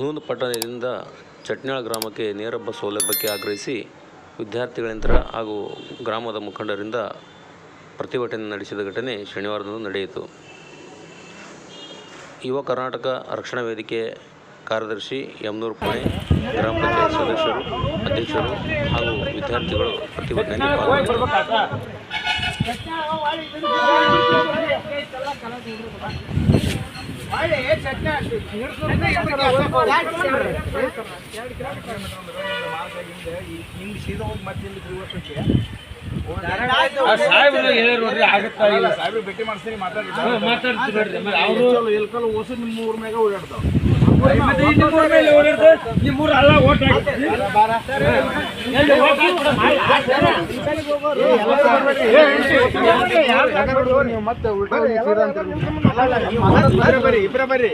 ನೂನ್ ಪಟ್ಟಣದಿಂದ ಚಟ್ನಾಳ ಗ್ರಾಮಕ್ಕೆ ನೇರ ಬಸ್ ಸೌಲಭ್ಯಕ್ಕೆ ಆಗ್ರಹಿಸಿ ವಿದ್ಯಾರ್ಥಿಗಳಿಂದ ಹಾಗೂ ಗ್ರಾಮದ ಮುಖಂಡರಿಂದ ಪ್ರತಿಭಟನೆ ನಡೆಸಿದ ಘಟನೆ ಶನಿವಾರದಂದು ನಡೆಯಿತು. ಯುವ ಕರ್ನಾಟಕ ರಕ್ಷಣಾ ವೇದಿಕೆ ಕಾರ್ಯದರ್ಶಿ ಯಮನೂರು ಪುಣೆ, ಗ್ರಾಮ ಪಂಚಾಯತ್ ಸದಸ್ಯರು, ಅಧ್ಯಕ್ಷರು ಹಾಗೂ ವಿದ್ಯಾರ್ಥಿಗಳು ಪ್ರತಿಭಟನೆಯಲ್ಲಿ ಪಾಲ್ಗೊಂಡರು. ಭೇಟಿ ಮಾಡ್ತೀನಿ ಮಾತಾಡ್ತೀನಿ ಓಸು ನಿಮ್ಮ ಊರ ಮ್ಯಾಗ ಓಡಾಡ್ತಾವ ಮತ್ತೆ ಉಲ್ಟಾ ಬರ್ರಿ